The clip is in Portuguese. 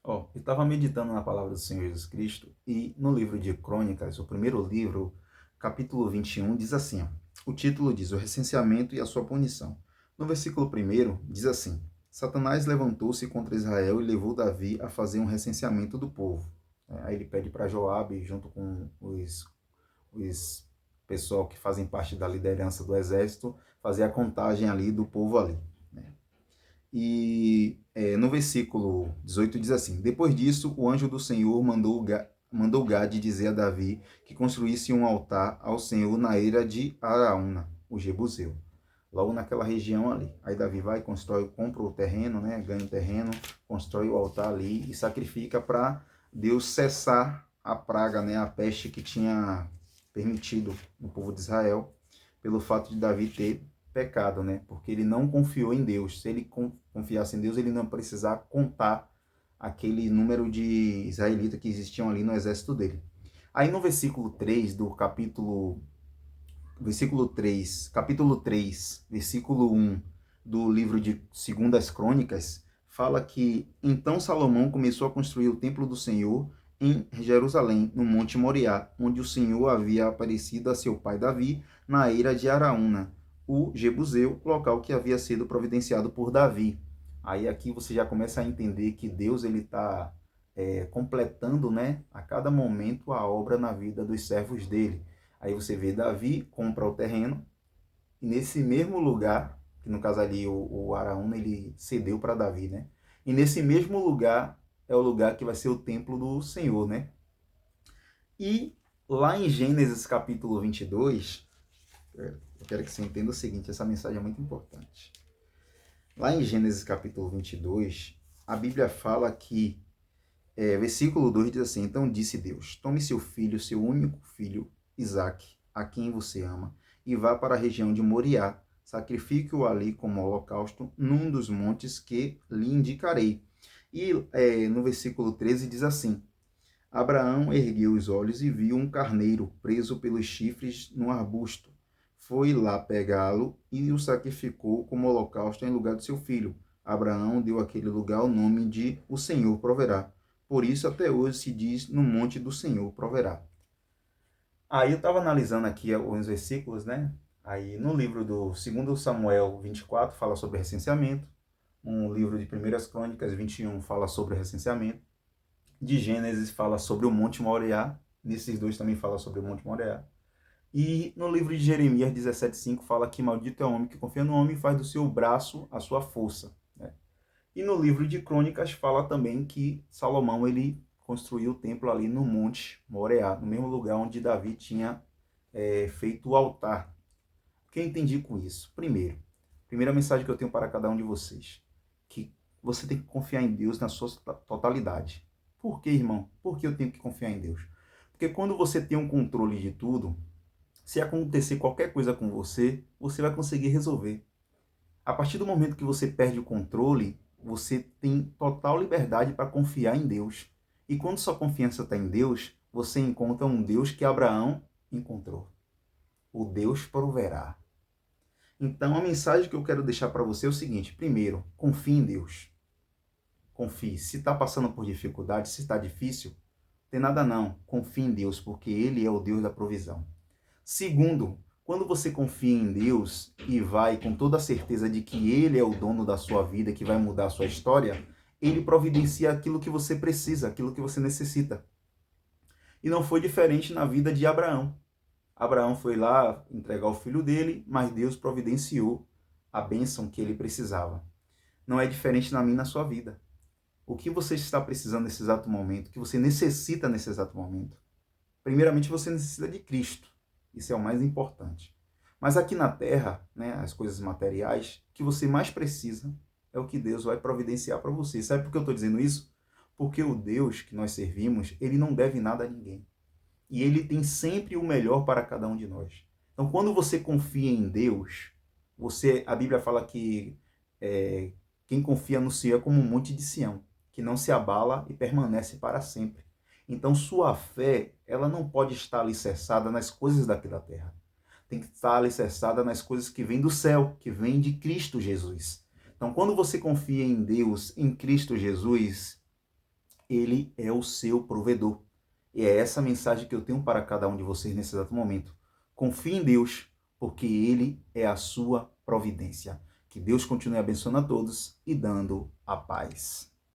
Eu estava meditando na palavra do Senhor Jesus Cristo e no livro de Crônicas, o primeiro livro, capítulo 21, diz assim, ó, o título diz o recenseamento e a sua punição. No versículo 1 diz assim, Satanás levantou-se contra Israel e levou Davi a fazer um recenseamento do povo. Aí ele pede para Joabe, junto com os pessoal que fazem parte da liderança do exército, fazer a contagem ali do povo ali, né? E no versículo 18 diz assim: Depois disso, o anjo do Senhor mandou Gade dizer a Davi que construísse um altar ao Senhor na eira de Araúna, o Jebuseu, logo naquela região ali. Aí Davi vai, constrói, compra o terreno, né, ganha o terreno, constrói o altar ali e sacrifica para Deus cessar a praga, né, a peste que tinha permitido no povo de Israel, pelo fato de Davi ter pecado, né? Porque ele não confiou em Deus. Se ele confiasse em Deus, ele não precisava contar aquele número de israelitas que existiam ali no exército dele. Aí no versículo 3 do capítulo 3, versículo 1 do livro de Segundas Crônicas, fala que então Salomão começou a construir o templo do Senhor em Jerusalém, no Monte Moriá, onde o Senhor havia aparecido a seu pai Davi na eira de Araúna, o Jebuseu, local que havia sido providenciado por Davi. Aí aqui você já começa a entender que Deus ele está completando, né, a cada momento a obra na vida dos servos dele. Aí você vê Davi compra o terreno e nesse mesmo lugar, que no caso ali o Araúna ele cedeu para Davi, né? E nesse mesmo lugar é o lugar que vai ser o templo do Senhor, né? E lá em Gênesis capítulo 22, eu quero que você entenda o seguinte, essa mensagem é muito importante. Lá em Gênesis capítulo 22, a Bíblia fala que, versículo 2 diz assim, então disse Deus, tome seu filho, seu único filho, Isaque, a quem você ama, e vá para a região de Moriá, sacrifique-o ali como holocausto num dos montes que lhe indicarei. E no versículo 13 diz assim, Abraão ergueu os olhos e viu um carneiro preso pelos chifres num arbusto. Foi lá pegá-lo e o sacrificou como holocausto em lugar de seu filho. Abraão deu àquele lugar o nome de O Senhor Proverá. Por isso até hoje se diz no monte do Senhor proverá. Aí eu estava analisando aqui alguns versículos, né? Aí no livro do 2 Samuel 24 fala sobre recenseamento. Um livro de 1 Crônicas 21 fala sobre recenseamento. De Gênesis fala sobre o Monte Moriá. Nesses dois também fala sobre o Monte Moriá. E no livro de Jeremias 17,5 fala que maldito é o homem que confia no homem e faz do seu braço a sua força, né? E no livro de Crônicas fala também que Salomão ele construiu o templo ali no Monte Moriá, no mesmo lugar onde Davi tinha feito o altar. O que eu entendi com isso? Primeira mensagem que eu tenho para cada um de vocês, que você tem que confiar em Deus na sua totalidade. Por que, irmão? Por que eu tenho que confiar em Deus? Porque quando você tem um controle de tudo, se acontecer qualquer coisa com você, você vai conseguir resolver. A partir do momento que você perde o controle, você tem total liberdade para confiar em Deus. E quando sua confiança está em Deus, você encontra um Deus que Abraão encontrou. O Deus proverá. Então, a mensagem que eu quero deixar para você é o seguinte: primeiro, confie em Deus. Confie. Se está passando por dificuldade, se está difícil, tem nada não. Confie em Deus, porque Ele é o Deus da provisão. Segundo, quando você confia em Deus e vai com toda a certeza de que Ele é o dono da sua vida, que vai mudar a sua história, Ele providencia aquilo que você precisa, aquilo que você necessita. E não foi diferente na vida de Abraão. Abraão foi lá entregar o filho dele, mas Deus providenciou a bênção que ele precisava. Não é diferente na minha e na sua vida. O que você está precisando nesse exato momento, o que você necessita nesse exato momento? Primeiramente, você necessita de Cristo. Isso é o mais importante. Mas aqui na Terra, né, as coisas materiais, o que você mais precisa é o que Deus vai providenciar para você. Sabe por que eu estou dizendo isso? Porque o Deus que nós servimos, ele não deve nada a ninguém. E ele tem sempre o melhor para cada um de nós. Então, quando você confia em Deus, a Bíblia fala que quem confia no Senhor é como um monte de Sião, que não se abala e permanece para sempre. Então, sua fé, ela não pode estar alicerçada nas coisas daqui da terra. Tem que estar alicerçada nas coisas que vêm do céu, que vêm de Cristo Jesus. Então, quando você confia em Deus, em Cristo Jesus, Ele é o seu provedor. E é essa mensagem que eu tenho para cada um de vocês nesse exato momento. Confie em Deus, porque Ele é a sua providência. Que Deus continue abençoando a todos e dando a paz.